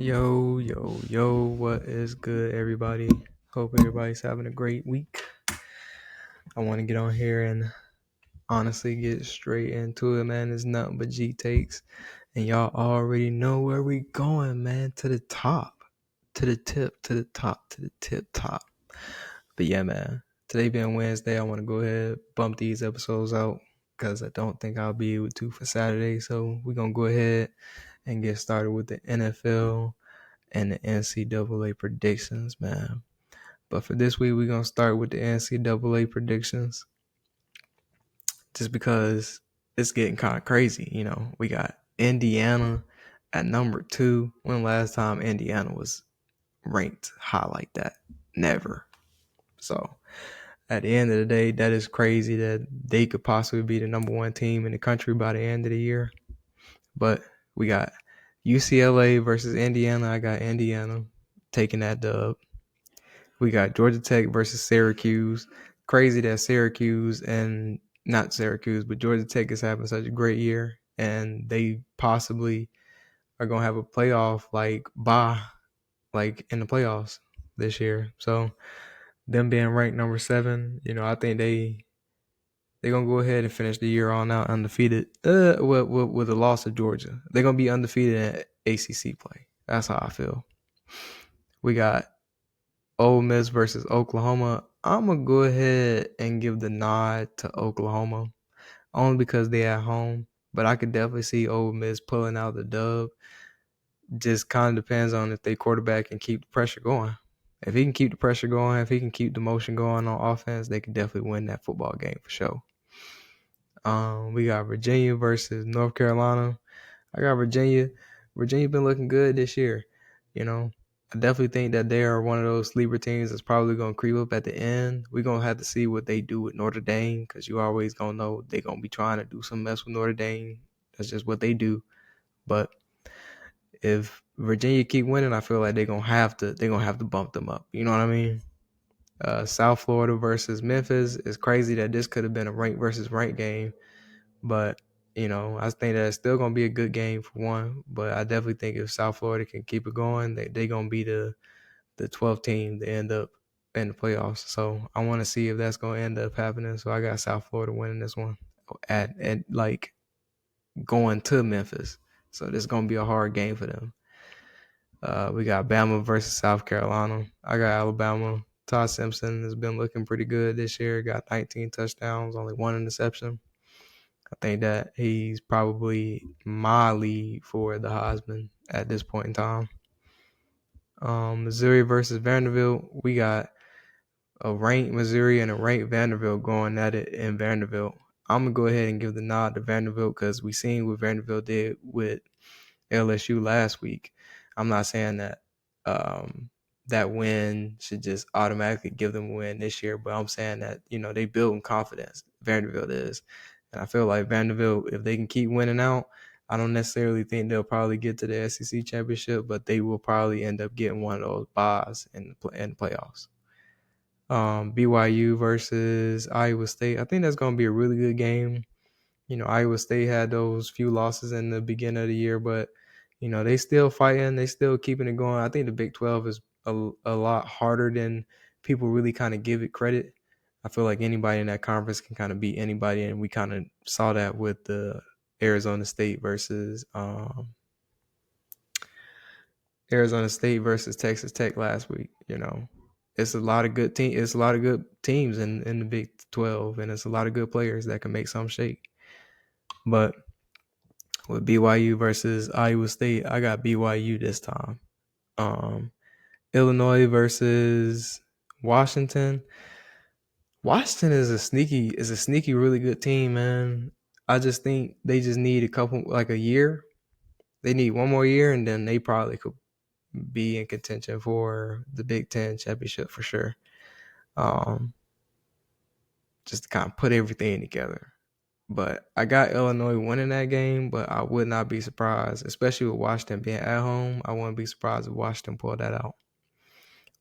Yo, what is good, everybody? Hope everybody's having a great week. I want to get on here and honestly get straight into it, man. It's nothing but G takes, and y'all already know where we going, man. To the top, to the tip, to the top, to the tip top. But yeah, man. Today being Wednesday, I want to go ahead bump these episodes out because I don't think I'll be able to for Saturday. So we're gonna go ahead and get started with the NFL and the NCAA predictions, man. But for this week, we're going to start with the NCAA predictions just because it's getting kind of crazy. You know, we got Indiana at number 2. When last time Indiana was ranked high like that? Never. So at the end of the day, that is crazy that they could possibly be the number 1 team in the country by the end of the year. But we got UCLA versus Indiana. I got Indiana taking that dub. We got Georgia Tech versus Syracuse. Crazy that Georgia Tech is having such a great year, and they possibly are going to have a playoff in the playoffs this year. So them being ranked number 7, I think they're going to go ahead and finish the year on out undefeated with a loss of Georgia. They're going to be undefeated in ACC play. That's how I feel. We got Ole Miss versus Oklahoma. I'm going to go ahead and give the nod to Oklahoma only because they're at home. But I could definitely see Ole Miss pulling out the dub. Just kind of depends on if their quarterback can keep the pressure going. If he can keep the pressure going, if he can keep the motion going on offense, they can definitely win that football game for sure. We got Virginia versus North Carolina. I got Virginia. Virginia been looking good this year, I definitely think that they are one of those sleeper teams that's probably going to creep up at the end. We're going to have to see what they do with Notre Dame because you always going to know they're going to be trying to do some mess with Notre Dame. That's just what they do. But if Virginia keep winning, I feel like they're going to have to bump them up. You know what I mean? South Florida versus Memphis. It's crazy that this could have been a ranked versus ranked game. But I think that it's still going to be a good game for one. But I definitely think if South Florida can keep it going, they're going to be the 12th team to end up in the playoffs. So I want to see if that's going to end up happening. So I got South Florida winning this one at going to Memphis. So this is going to be a hard game for them. We got Bama versus South Carolina. I got Alabama. Todd Simpson has been looking pretty good this year. Got 19 touchdowns, only 1 interception. I think that he's probably my lead for the Heisman at this point in time. Missouri versus Vanderbilt. We got a ranked Missouri and a ranked Vanderbilt going at it in Vanderbilt. I'm going to go ahead and give the nod to Vanderbilt because we seen what Vanderbilt did with LSU last week. I'm not saying that that win should just automatically give them a win this year, but I'm saying that, they build in confidence. Vanderbilt is. And I feel like Vanderbilt, if they can keep winning out, I don't necessarily think they'll probably get to the SEC championship, but they will probably end up getting one of those buys in the playoffs. BYU versus Iowa State. I think that's going to be a really good game. Iowa State had those few losses in the beginning of the year, but, they still fighting. They still keeping it going. I think the Big 12 is a lot harder than people really kind of give it credit. I feel like anybody in that conference can kind of beat anybody, and we kind of saw that with the Arizona State versus Texas Tech last week. It's a lot of good teams. It's a lot of good teams in the Big 12, and it's a lot of good players that can make some shake. But with BYU versus Iowa State, I got BYU this time. Illinois versus Washington. Washington is a sneaky, really good team, man. I just think they just need a year. They need one more year, and then they probably could be in contention for the Big Ten championship for sure. Just to kind of put everything together. But I got Illinois winning that game, but I would not be surprised, especially with Washington being at home. I wouldn't be surprised if Washington pulled that out.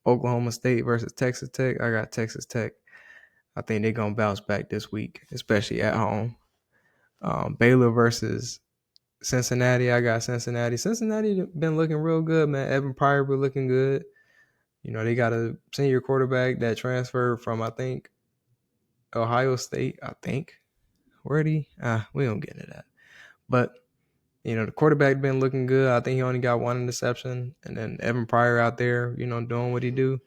Oklahoma State versus Texas Tech. I got Texas Tech. I think they're going to bounce back this week, especially at home. Baylor versus Cincinnati, I got Cincinnati. Cincinnati been looking real good, man. Evan Pryor been looking good. You know, they got a senior quarterback that transferred from, I think, Ohio State, I think. Where'd he? We don't get into that. But, you know, the quarterback been looking good. I think he only got one interception. And then Evan Pryor out there, you know, doing what he do.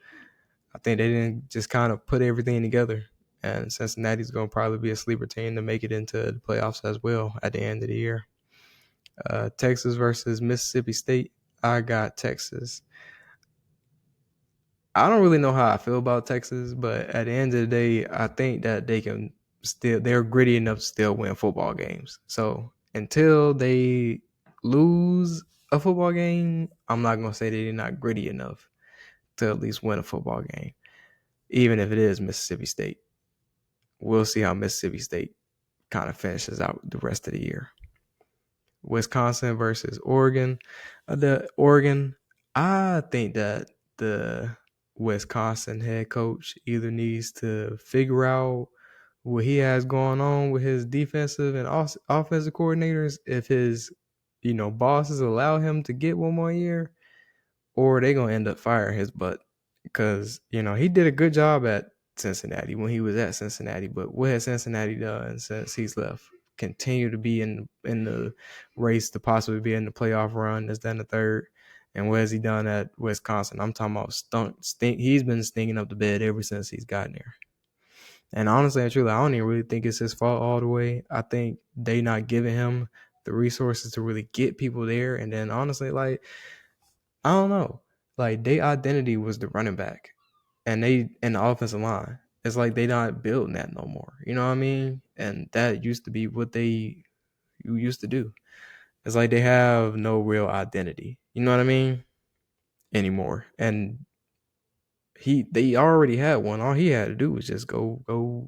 I think they didn't just kind of put everything together. And Cincinnati's going to probably be a sleeper team to make it into the playoffs as well at the end of the year. Texas versus Mississippi State. I got Texas. I don't really know how I feel about Texas, but at the end of the day, I think that they're gritty enough to still win football games. So until they lose a football game, I'm not going to say they're not gritty enough to at least win a football game, even if it is Mississippi State. We'll see how Mississippi State kind of finishes out the rest of the year. Wisconsin versus Oregon. I think that the Wisconsin head coach either needs to figure out what he has going on with his defensive and offensive coordinators, if his, bosses allow him to get one more year, or they going to end up firing his butt. Because, he did a good job at Cincinnati when he was at Cincinnati, but what has Cincinnati done since he's left? Continue to be in the race to possibly be in the playoff run. Is then the third. And what has he done at Wisconsin? I'm talking about he's been stinking up the bed ever since he's gotten there. And honestly and truly, I don't even really think it's his fault all the way. I think they not giving him the resources to really get people there. And then honestly, like, I don't know. Like, their identity was the running back and the offensive line. It's like they not building that no more. You know what I mean? And that used to be what you used to do. It's like they have no real identity. You know what I mean? Anymore. And they already had one. All he had to do was just go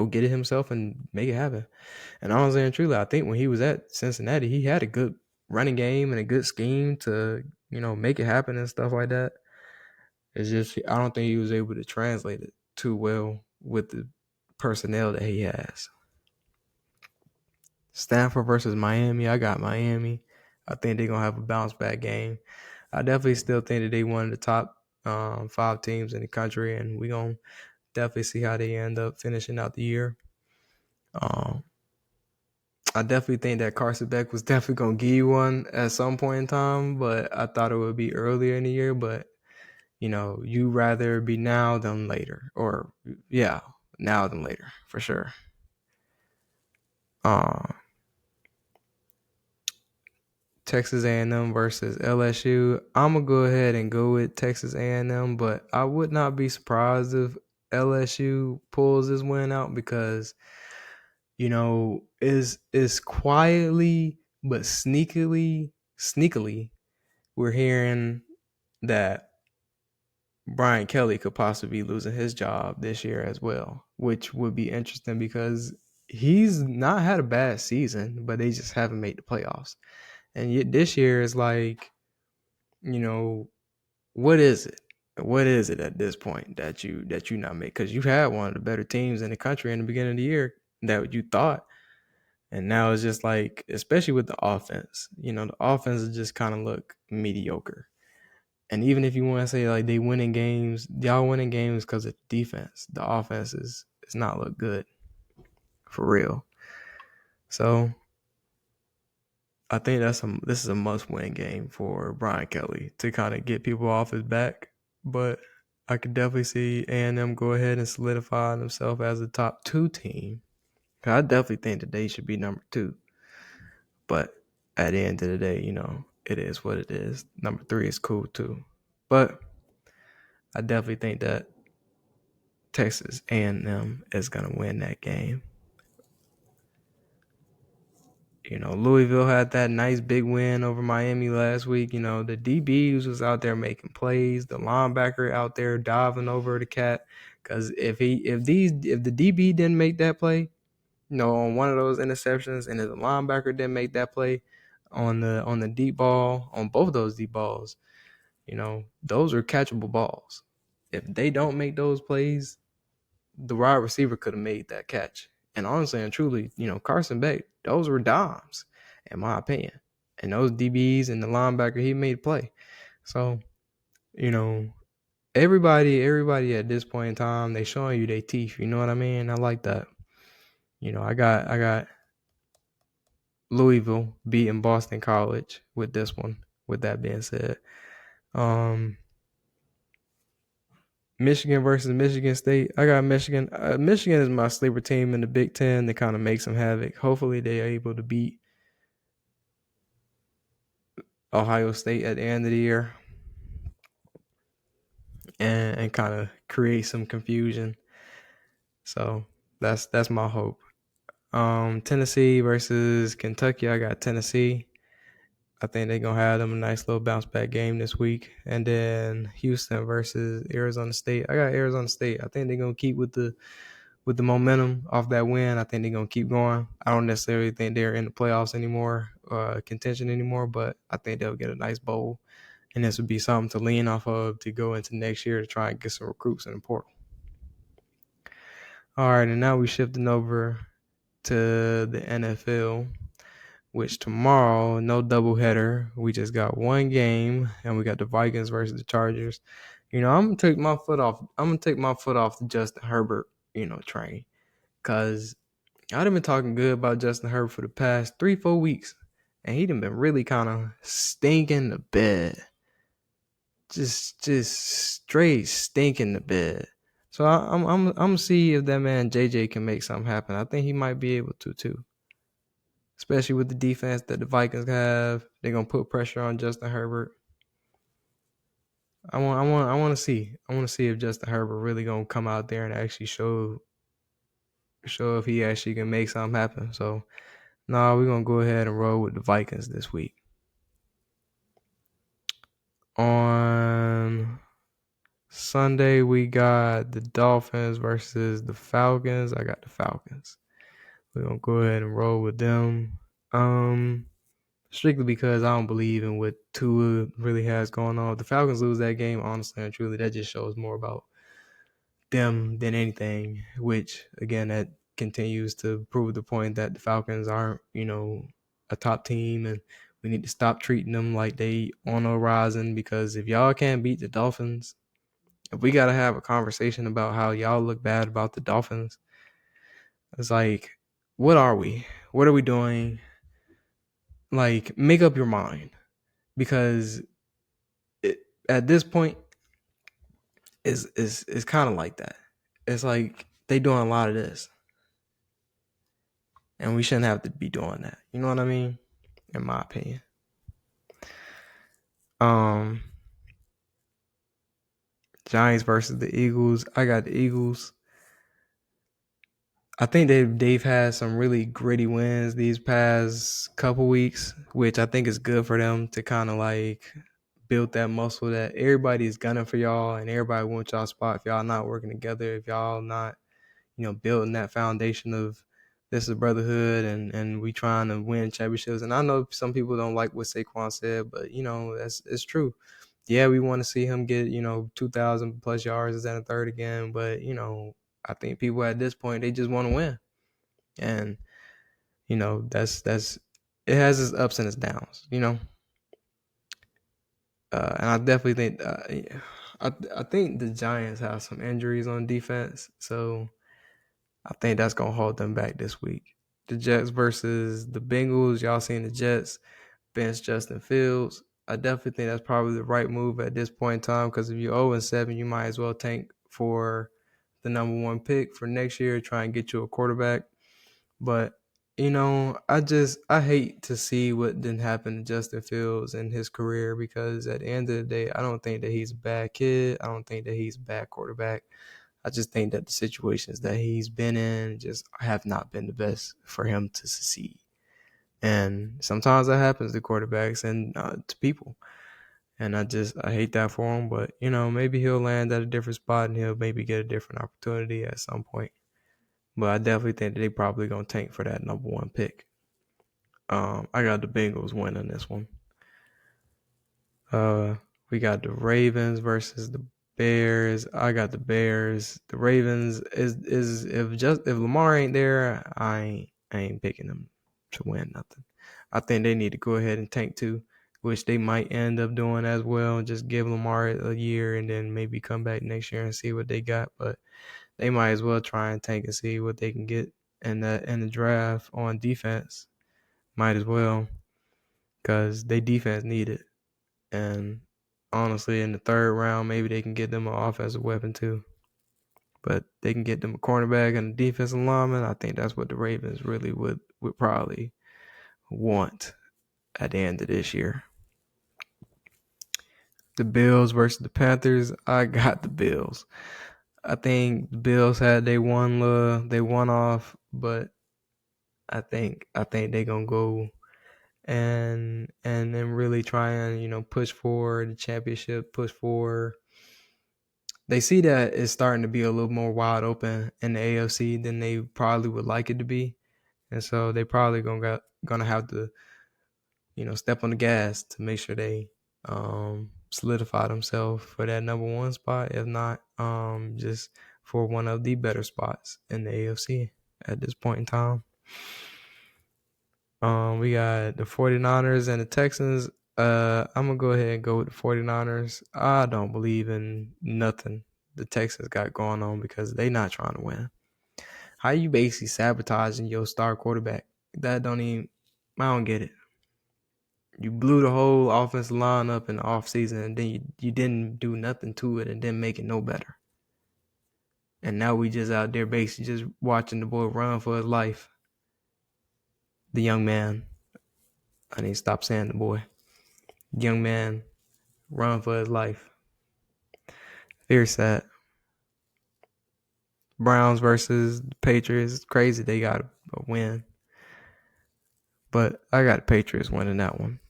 get it himself and make it happen. And honestly and truly, I think when he was at Cincinnati, he had a good running game and a good scheme to, make it happen and stuff like that. It's just, I don't think he was able to translate it too well with the personnel that he has. Stanford versus Miami. I got Miami. I think they're going to have a bounce back game. I definitely still think that they one of the top 5 teams in the country, and we're going to definitely see how they end up finishing out the year. I definitely think that Carson Beck was definitely going to give you one at some point in time, but I thought it would be earlier in the year. But, you rather be now than later. Or, yeah, now than later, for sure. Texas A&M versus LSU. I'm going to go ahead and go with Texas A&M, but I would not be surprised if LSU pulls this win out because, is quietly but sneakily, we're hearing that Brian Kelly could possibly be losing his job this year as well, which would be interesting because he's not had a bad season, but they just haven't made the playoffs. And yet this year is like, what is it? What is it at this point that you not make? Because you had one of the better teams in the country in the beginning of the year that you thought. And now it's just like, especially with the offense, the offense just kind of look mediocre. And even if you want to say like they winning games, y'all winning games because of defense. The offense is not look good for real. So I think this is a must-win game for Brian Kelly to kind of get people off his back. But I could definitely see A&M go ahead and solidify themselves as a top 2 team. I definitely think that they should be number 2. But at the end of the day, it is what it is. Number 3 is cool too. But I definitely think that Texas A&M is going to win that game. Louisville had that nice big win over Miami last week. The DBs was out there making plays. The linebacker out there diving over the cat. Because if the DB didn't make that play, on one of those interceptions, and if the linebacker didn't make that play on the deep ball, on both of those deep balls, those are catchable balls. If they don't make those plays, the wide receiver could have made that catch. And honestly and truly, Carson Beck, those were dimes, in my opinion. And those DBs and the linebacker, he made play. So, everybody at this point in time, they showing you their teeth. You know what I mean? I like that. I got Louisville beating Boston College with this one. With that being said, Michigan versus Michigan State. I got Michigan. Michigan is my sleeper team in the Big Ten to kind of make some havoc. Hopefully, they are able to beat Ohio State at the end of the year and kind of create some confusion. So that's my hope. Tennessee versus Kentucky. I got Tennessee. I think they're gonna have them a nice little bounce back game this week. And then Houston versus Arizona State. I got Arizona State. I think they're gonna keep with the momentum off that win. I think they're gonna keep going. I don't necessarily think they're in the playoffs anymore, contention anymore, but I think they'll get a nice bowl. And this would be something to lean off of to go into next year to try and get some recruits in the portal. All right, and now we're shifting over to the NFL, which tomorrow, no doubleheader. We just got one game, and we got the Vikings versus the Chargers. I'm gonna take my foot off. I'm gonna take my foot off the Justin Herbert, train, because I've been talking good about Justin Herbert for the past 3-4 weeks, and he done been really kind of stinking the bed, just straight stinking the bed. So I'm gonna see if that man JJ can make something happen. I think he might be able to too. Especially with the defense that the Vikings have. They're gonna put pressure on Justin Herbert. I want to see if Justin Herbert really gonna come out there and actually show if he actually can make something happen. So we're gonna go ahead and roll with the Vikings this week. On Sunday we got the Dolphins versus the Falcons. I got the Falcons. We're gonna go ahead and roll with them. Strictly because I don't believe in what Tua really has going on. If the Falcons lose that game, honestly and truly, that just shows more about them than anything, which, again, that continues to prove the point that the Falcons aren't, a top team, and we need to stop treating them like they on the horizon, because if y'all can't beat the Dolphins, if we got to have a conversation about how y'all look bad about the Dolphins, it's like, what are we? What are we doing? Like, make up your mind, because at this point, it's kind of like that. It's like they doing a lot of this, and we shouldn't have to be doing that. You know what I mean? In my opinion. Giants versus the Eagles. I got the Eagles. I think they've had some really gritty wins these past couple weeks, which I think is good for them to kind of like build that muscle that everybody's gunning for y'all, and everybody wants y'all spot. If y'all not working together, if y'all not, building that foundation of this is brotherhood, and we trying to win championships. And I know some people don't like what Saquon said, but it's true. Yeah, we want to see him get 2,000 plus yards and a third again, but I think people at this point, they just want to win, and that's it has its ups and its downs, and I definitely think I think the Giants have some injuries on defense, so I think that's going to hold them back this week. The Jets versus the Bengals. Y'all seen the Jets bench Justin Fields. I definitely think that's probably the right move at this point in time, because if you're 0-7, you might as well tank for the number 1 pick for next year, try and get you a quarterback. But, I hate to see what didn't happen to Justin Fields in his career, because at the end of the day, I don't think that he's a bad kid. I don't think that he's a bad quarterback. I just think that the situations that he's been in just have not been the best for him to succeed. And sometimes that happens to quarterbacks and to people. And I hate that for him. But, maybe he'll land at a different spot and he'll maybe get a different opportunity at some point. But I definitely think that they probably going to tank for that number 1 pick. I got the Bengals winning this one. We got the Ravens versus the Bears. I got the Bears. The Ravens is if Lamar ain't there, I ain't picking them to win nothing. I think they need to go ahead and tank too, which they might end up doing as well. Just give Lamar a year and then maybe come back next year and see what they got. But they might as well try and tank and see what they can get in the draft on defense. Might as well, because they defense need it. And honestly, in the third round, maybe they can get them an offensive weapon too. But they can get them a cornerback and a defensive lineman. I think that's what the Ravens really would probably want at the end of this year. The Bills versus the Panthers. I got the Bills. I think the Bills had they one off, but I think they gonna go and then really try and push for the championship, push for. They see that it's starting to be a little more wide open in the AFC than they probably would like it to be, and so they probably gonna have to step on the gas to make sure they solidify themselves for that number one spot, if not just for one of the better spots in the AFC at this point in time. We got the 49ers and the Texans. I'm going to go ahead and go with the 49ers. I don't believe in nothing the Texans got going on because they not trying to win. How you basically sabotaging your star quarterback? I don't get it. You blew the whole offensive line up in the offseason, and then you didn't do nothing to it and didn't make it no better. And now we just out there basically just watching the boy run for his life. The young man. I need to stop saying the boy. Young man run for his life. Very sad. Browns versus the Patriots. It's crazy they got a win. But I got the Patriots winning that one.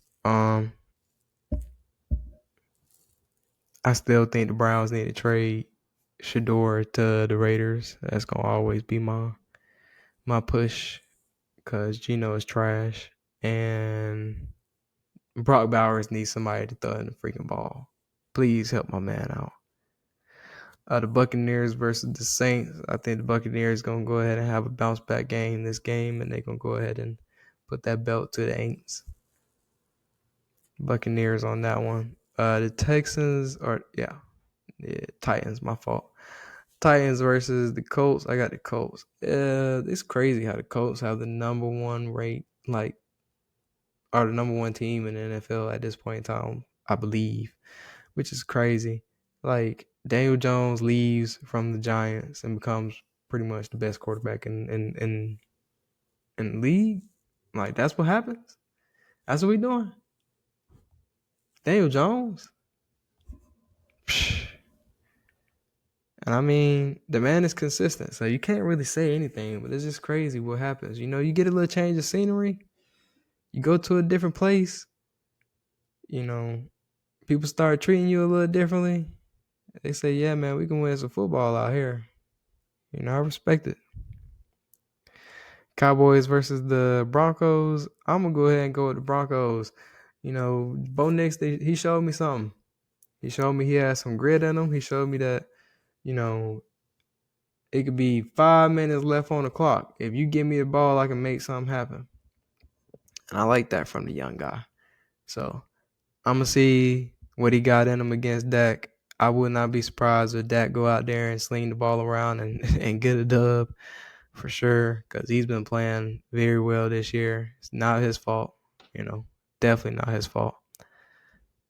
I still think the Browns need to trade Shedeur to the Raiders. That's going to always be my push because Geno is trash. And Brock Bowers needs somebody to throw in the freaking ball. Please help my man out. The Buccaneers versus the Saints. I think the Buccaneers going to go ahead and have a bounce back game this game, and they're going to go ahead and put that belt to the Aints. Buccaneers on that one. The Texans Titans, my fault. Titans versus the Colts. I got the Colts. It's crazy how the Colts have the number one rate, are the number one team in the NFL at this point in time, I believe, which is crazy. Daniel Jones leaves from the Giants and becomes pretty much the best quarterback in the league. That's what happens. That's what we doing. Daniel Jones. And I mean, the man is consistent, so you can't really say anything, but it's just crazy what happens. You get a little change of scenery. You go to a different place. People start treating you a little differently. They say, yeah, man, we can win some football out here. I respect it. Cowboys versus the Broncos. I'm going to go ahead and go with the Broncos. Bo Nix, he showed me something. He showed me he had some grit in him. He showed me that, it could be 5 minutes left on the clock. If you give me the ball, I can make something happen. And I like that from the young guy. So I'm going to see what he got in him against Dak. I would not be surprised if Dak go out there and sling the ball around and get a dub for sure, because he's been playing very well this year. It's not his fault, definitely not his fault.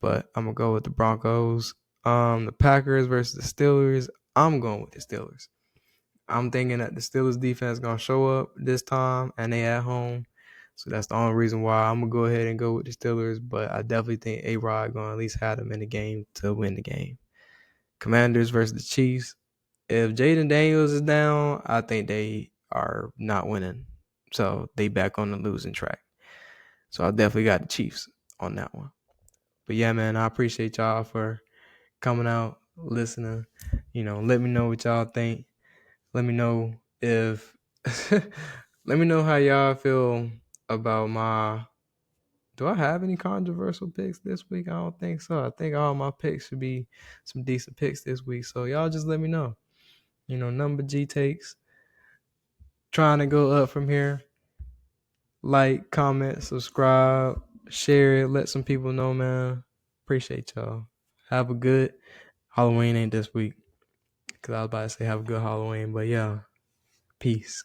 But I'm going to go with the Broncos. The Packers versus the Steelers. I'm going with the Steelers. I'm thinking that the Steelers defense is going to show up this time, and they at home. So that's the only reason why I'm going to go ahead and go with the Steelers. But I definitely think A-Rod going to at least have them in the game to win the game. Commanders versus the Chiefs. If Jaden Daniels is down, I think they are not winning. So they back on the losing track. So I definitely got the Chiefs on that one. But yeah, man, I appreciate y'all for coming out, listening. Let me know what y'all think. Let me know if let me know how y'all feel about my Do I have any controversial picks this week? I don't think so. I think all my picks should be some decent picks this week. So y'all just let me know. Number G takes. Trying to go up from here. Like, comment, subscribe, share it. Let some people know, man. Appreciate y'all. Have a good Halloween ain't this week. Because I was about to say have a good Halloween. But yeah, peace.